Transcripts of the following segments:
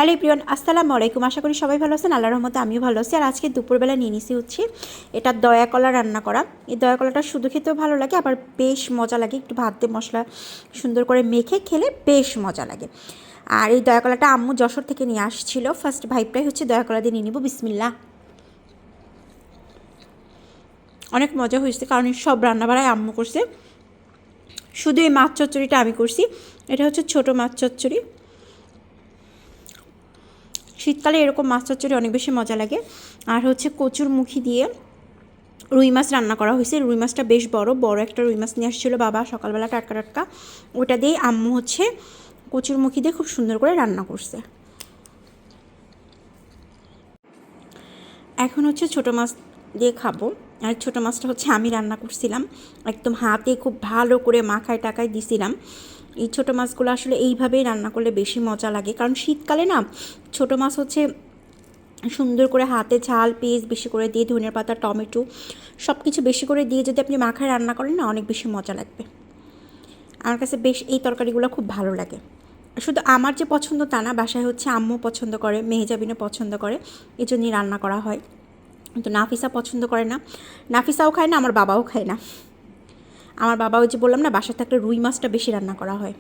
Hello everyone, আসসালামু আলাইকুম। আশা করি সবাই ভালো আছেন। আল্লাহর রহমতে আমিও ভালো আছি। আর আজকে দুপুরবেলা নিয়ে নিছি হচ্ছে এটা দয়া কলা রান্না করা। এই দয়া কলাটা শুধু খেতেও ভালো লাগে, আবার বেশ মজা লাগে। একটু ভাত দিয়ে মশলা সুন্দর করে মেখে খেলে বেশ মজা লাগে। আর এই দয়া কলাটা আম্মু যশোর থেকে নিয়ে আসছিল। ফার্স্ট ভাইবটাই হচ্ছে দয়া কলা দিয়ে নিয়ে নিব। বিসমিল্লাহ। অনেক মজা হয়েছে, কারণ সব রান্নাবাড়াই আম্মু করছে, শুধু এই মাছ চচ্চড়িটা আমি করছি। এটা হচ্ছে ছোটো মাছ চচ্চড়ি। শীতকালে এরকম মাছ চচ্চড়ি অনেক বেশি মজা লাগে। আর হচ্ছে কচুর মুখি দিয়ে রুই মাছ রান্না করা হয়েছে। রুই মাছটা বেশ বড় একটা রুই মাছ নিয়ে আসছিলো বাবা সকালবেলা, টাটকা টাটকা। ওটা দিয়ে আম্মু হচ্ছে কচুর মুখি দিয়ে খুব সুন্দর করে রান্না করছে। এখন হচ্ছে ছোটো মাছ দিয়ে খাবো। আর ছোটো মাছটা হচ্ছে আমি রান্না করছিলাম, একদম হাতে খুব ভালো করে মাখায় টাকায় দিছিলাম। এই ছোটো মাছগুলো আসলে এইভাবেই রান্না করলে বেশি মজা লাগে, কারণ শীতকালে না ছোটো মাছ হচ্ছে সুন্দর করে হাতে ঝাল পেঁয়াজ বেশি করে দিয়ে, ধনিয়া পাতা, টমেটো সব কিছু বেশি করে দিয়ে যদি আপনি মাখায় রান্না করেন না, অনেক বেশি মজা লাগবে। আমার কাছে বেশ এই তরকারিগুলো খুব ভালো লাগে। শুধু আমার যে পছন্দ তা না, বাসায় হচ্ছে আম্মু পছন্দ করে, মেহেজাবিনও পছন্দ করে, এই জন্যই রান্না করা হয়। কিন্তু নাফিসা পছন্দ করে না, নাফিসাও খায় না, আমার বাবাও খায় না। আমার বাবা ওই যে বললাম না, বাসায় থাকলে রুই মাছটা বেশি রান্না করা হয়।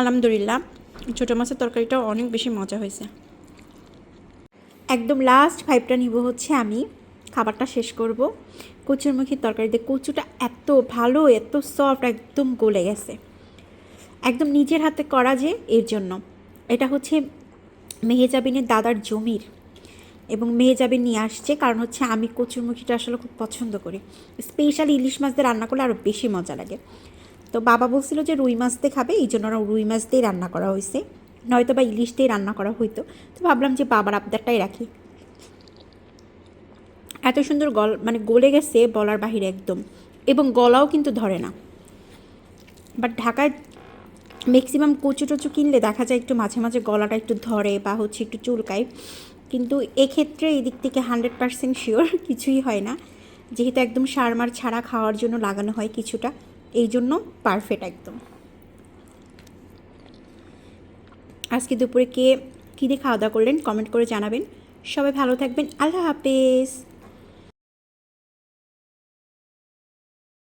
আলহামদুলিল্লাহ, ছোটো মাছের তরকারিটাও অনেক বেশি মজা হয়েছে। একদম লাস্ট ভাইবটা নিব হচ্ছে আমি, খাবারটা শেষ করব কচুরমুখির তরকারি দিয়ে। কচুটা এত ভালো, এত সফট, একদম গলে গেছে, একদম নিজের হাতে করা যে, এর জন্য। এটা হচ্ছে মেহেজাবিনের দাদার জমির, এবং মেহেজাবিন নিয়ে আসছে, কারণ হচ্ছে আমি কচুরমুখিটা আসলে খুব পছন্দ করি। স্পেশালি ইলিশ মাছ দিয়ে রান্না করলে আরও বেশি মজা লাগে। তো বাবা বলছিল যে রুই মাছ দিয়ে খাবে, এই জন্য ওরা রুই মাছ দিয়েই রান্না করা হয়েছে, নয়তো বা ইলিশ দিয়ে রান্না করা হইতো। তো ভাবলাম যে বাবার আবদারটাই রাখি। এত সুন্দর মানে গলে গেছে বলার বাহিরে একদম, এবং গলাও কিন্তু ধরে না। বাট ঢাকায় ম্যাক্সিমাম কচু টচু কিনলে দেখা যায় একটু মাঝে মাঝে গলাটা একটু ধরে বা হচ্ছে একটু চুলকায়, কিন্তু এক্ষেত্রে এই দিক থেকে 100% শিওর কিছুই হয় না, যেহেতু একদম সারমার ছাড়া খাওয়ার জন্য লাগানো হয় কিছুটা, এই জন্য পারফেক্ট একদম। আজকে দুপুরে কে কী দিয়ে খাওয়া দাওয়া করলেন কমেন্ট করে জানাবেন। সবাই ভালো থাকবেন। আল্লাহ হাফেজ।